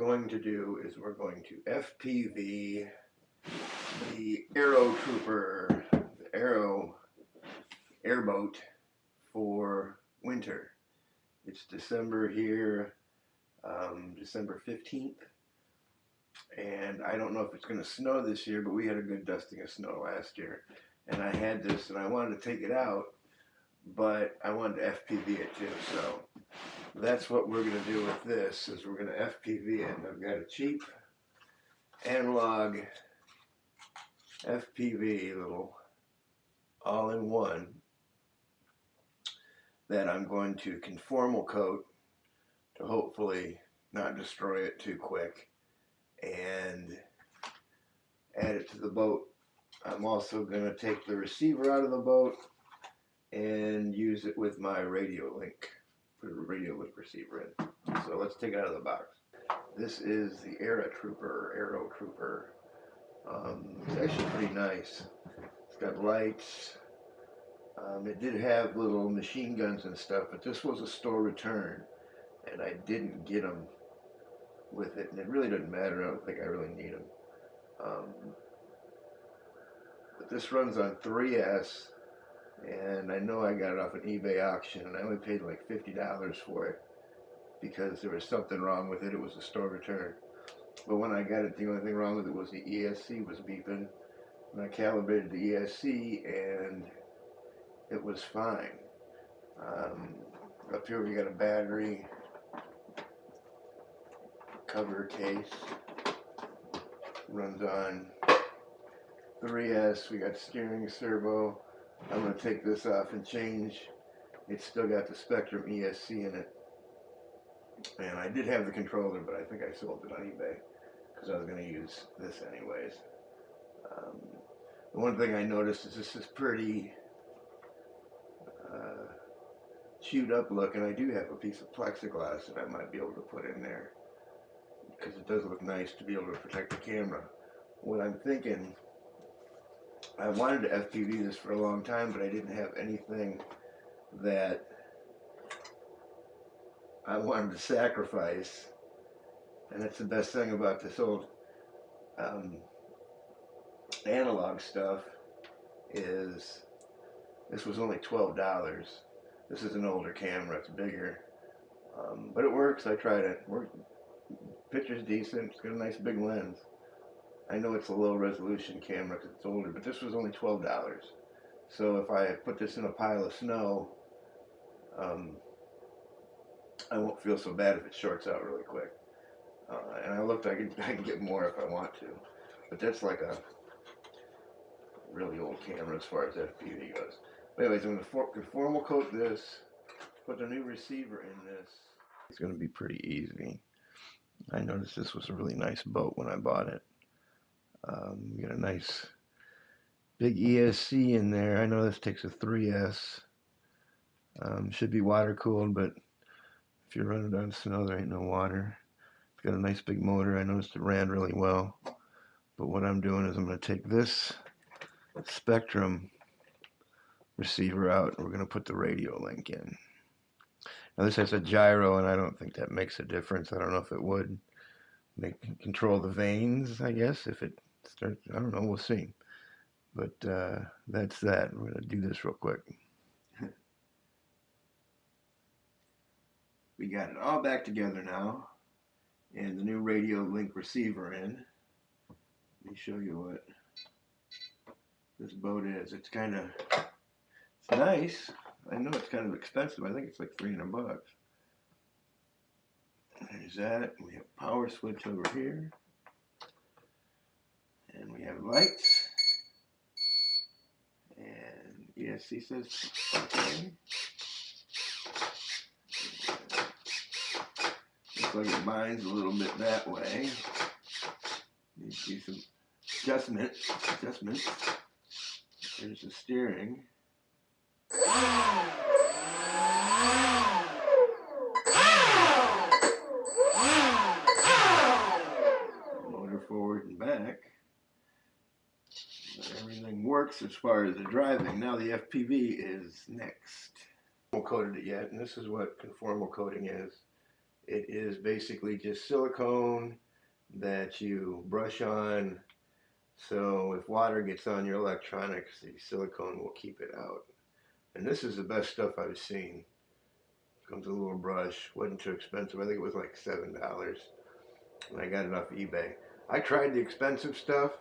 going to do is we're going to FPV the Aerotrooper, the airboat for winter. It's December here, December 15th, and I don't know if it's going to snow this year, but we had a good dusting of snow last year, and I had this and I wanted to take it out, but I wanted to FPV it too, so that's what we're going to do with this, is we're going to FPV it. And I've got a cheap analog FPV, little all-in-one, that I'm going to conformal coat to hopefully not destroy it too quick, and add it to the boat. I'm also going to take the receiver out of the boat and use it with my radio link. Put a radio link receiver in. So let's take it out of the box. This is the Aerotrooper. It's actually pretty nice. It's got lights. It did have little machine guns and stuff, but this was a store return, and I didn't get them with it, and it really doesn't matter. I don't think I really need them. But this runs on 3S, and I know I got it off an eBay auction, and I only paid like $50 for it because there was something wrong with it. It was a store return. But when I got it, the only thing wrong with it was the ESC was beeping, and I calibrated the ESC, and it was fine. Up here we got a battery cover case. Runs on 3S. We got steering servo. I'm going to take this off and change. It's still got the Spectrum ESC in it. And I did have the controller, but I think I sold it on eBay because I was going to use this anyways. The one thing I noticed is this is pretty chewed up look, and I do have a piece of plexiglass that I might be able to put in there because it does look nice to be able to protect the camera. What I'm thinking, I wanted to FPV this for a long time, but I didn't have anything that I wanted to sacrifice, and that's the best thing about this old analog stuff, is this was only $12. This is an older camera, it's bigger, but it works. I tried it. Picture's decent, it's got a nice big lens. I know it's a low resolution camera because it's older, but this was only $12. So if I put this in a pile of snow, I won't feel so bad if it shorts out really quick. And I looked, I can get more if I want to, but that's like a really old camera as far as FPV goes. But anyways, I'm going to conformal coat this, put the new receiver in this. It's going to be pretty easy. I noticed this was a really nice boat when I bought it. You got a nice big ESC in there. I know this takes a 3S. Should be water cooled, but if you're running on snow, there ain't no water. It's got a nice big motor. I noticed it ran really well. But what I'm doing is I'm going to take this Spectrum receiver out, and we're going to put the radio link in. Now this has a gyro, and I don't think that makes a difference. I don't know if it would control the vanes, I guess, if it starts. I don't know, we'll see. But that's that. We're going to do this real quick. We got it all back together now, and the new radio link receiver in. Let me show you what this boat is. It's nice. I know it's kind of expensive. I think it's like $300. There's that. We have power switch over here, and we have lights, and ESC says okay. Looks like it binds a little bit that way. You see some adjustments. There's the steering. Motor forward and back. Everything works as far as the driving. Now the FPV is next. I haven't coated it yet, and this is what conformal coating is. It is basically just silicone that you brush on, so if water gets on your electronics, the silicone will keep it out. And this is the best stuff I've seen. Comes with a little brush, wasn't too expensive. I think it was like $7, and I got it off eBay. I tried the expensive stuff,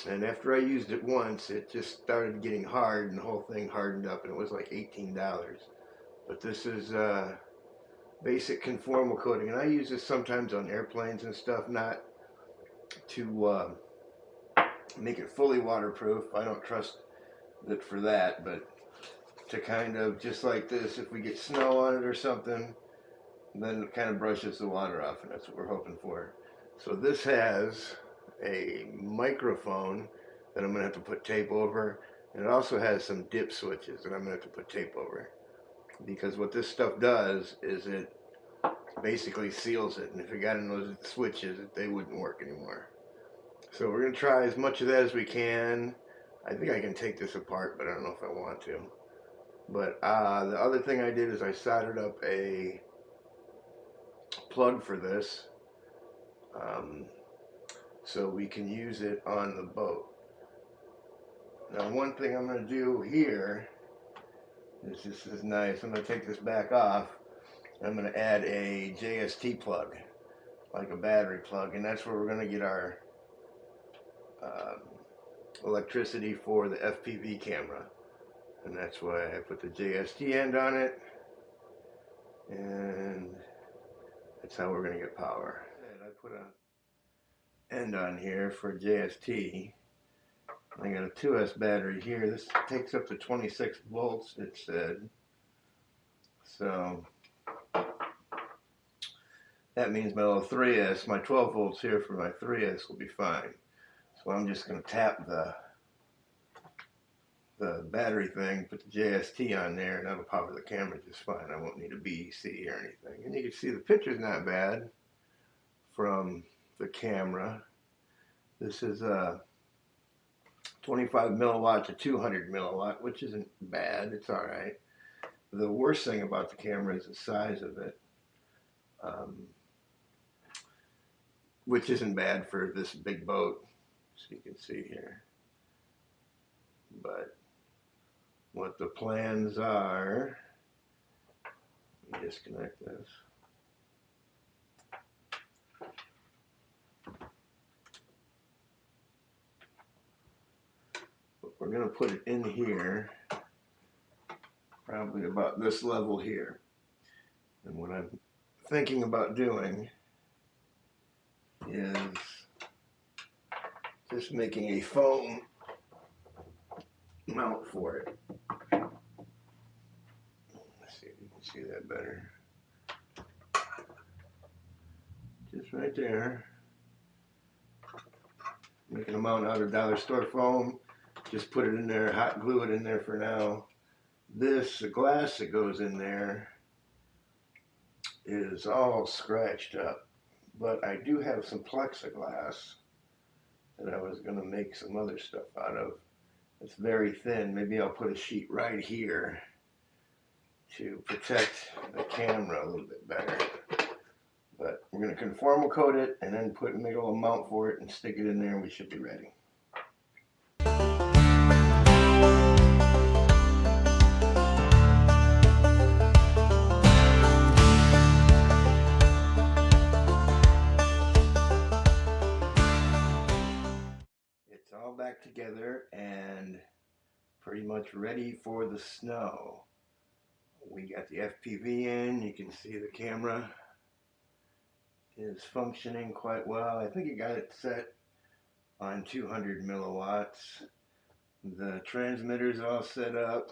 and after I used it once, it just started getting hard, and the whole thing hardened up, and it was like $18. But this is basic conformal coating, and I use this sometimes on airplanes and stuff, not to make it fully waterproof. I don't trust it for that, but to kind of, just like this, if we get snow on it or something, then it kind of brushes the water off, and that's what we're hoping for. So this has a microphone that I'm going to have to put tape over, and it also has some dip switches that I'm going to have to put tape over, because what this stuff does is it basically seals it, and if you got in those switches, they wouldn't work anymore. So we're going to try as much of that as we can. I think I can take this apart, but I don't know if I want to. But the other thing I did is I soldered up a plug for this, so we can use it on the boat. Now, one thing I'm going to do here is, this is nice, I'm going to take this back off. I'm going to add a JST plug, like a battery plug, and that's where we're going to get our electricity for the FPV camera. And that's why I put the JST end on it, and that's how we're going to get power. I put a end on here for JST. I got a 2S battery here. This takes up to 26 volts, it said. So that means my little 3S, my 12 volts here for my 3S will be fine. So I'm just going to tap the battery thing, put the JST on there, and that'll power the camera just fine. I won't need a BEC or anything. And you can see the picture's not bad from the camera. This is a 25 milliwatt to 200 milliwatt, which isn't bad. It's all right. The worst thing about the camera is the size of it, which isn't bad for this big boat, so you can see here. But what the plans are, let me disconnect this. But we're going to put it in here, probably about this level here. And what I'm thinking about doing is just making a foam mount for it. Let's see if you can see that better. Just right there. Making a mount out of dollar store foam. Just put it in there, hot glue it in there for now. This, the glass that goes in there, is all scratched up. But I do have some plexiglass that I was going to make some other stuff out of. It's very thin. Maybe I'll put a sheet right here to protect the camera a little bit better. But we're going to conformal coat it and then make a little mount for it and stick it in there, and we should be ready. It's all back together and pretty much ready for the snow. We got the FPV in. You can see the camera is functioning quite well. I think it got it set on 200 milliwatts. The transmitter's all set up.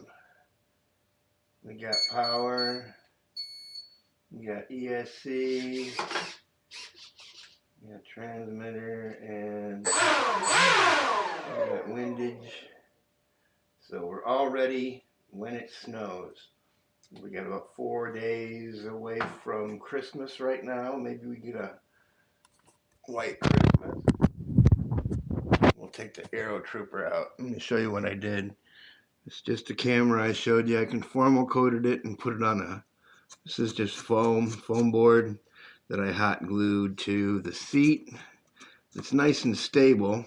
We got power. We got ESC. We got transmitter, and we got windage. So we're all ready when it snows. We got about 4 days away from Christmas right now. Maybe we get a white Christmas. We'll take the Aerotrooper out. Let me show you what I did. It's just a camera I showed you. I conformal coated it and put it on a This is just foam board that I hot glued to the seat. It's nice and stable,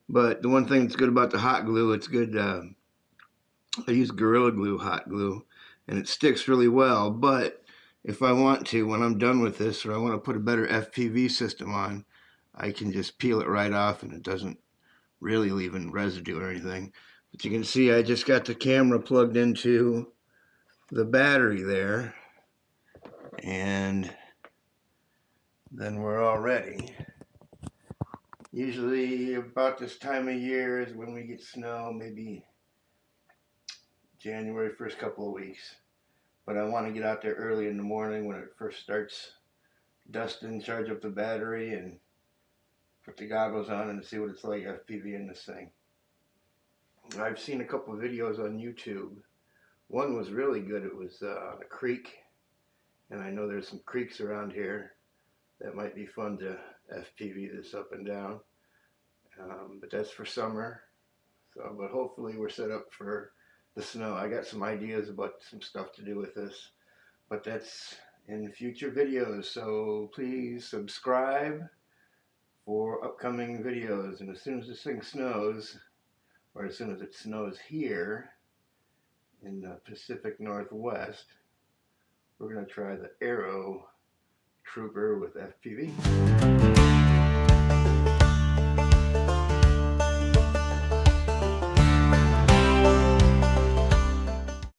but the one thing that's good about the hot glue, it's good, I use Gorilla Glue hot glue, and it sticks really well, but if I want to, when I'm done with this, or I want to put a better FPV system on, I can just peel it right off and it doesn't really leave any residue or anything. But you can see I just got the camera plugged into the battery there, and then we're all ready. Usually about this time of year is when we get snow, maybe January, first couple of weeks. But I want to get out there early in the morning when it first starts dusting, charge up the battery, and put the goggles on and see what it's like FPV in this thing. I've seen a couple of videos on YouTube. One was really good. It was on a creek, and I know there's some creeks around here that might be fun to FPV this up and down. But that's for summer. So, but hopefully we're set up for the snow. I got some ideas about some stuff to do with this, but that's in future videos. So please subscribe for upcoming videos. And as soon as this thing snows, or as soon as it snows here in the Pacific Northwest, we're going to try the Aerotrooper with FPV.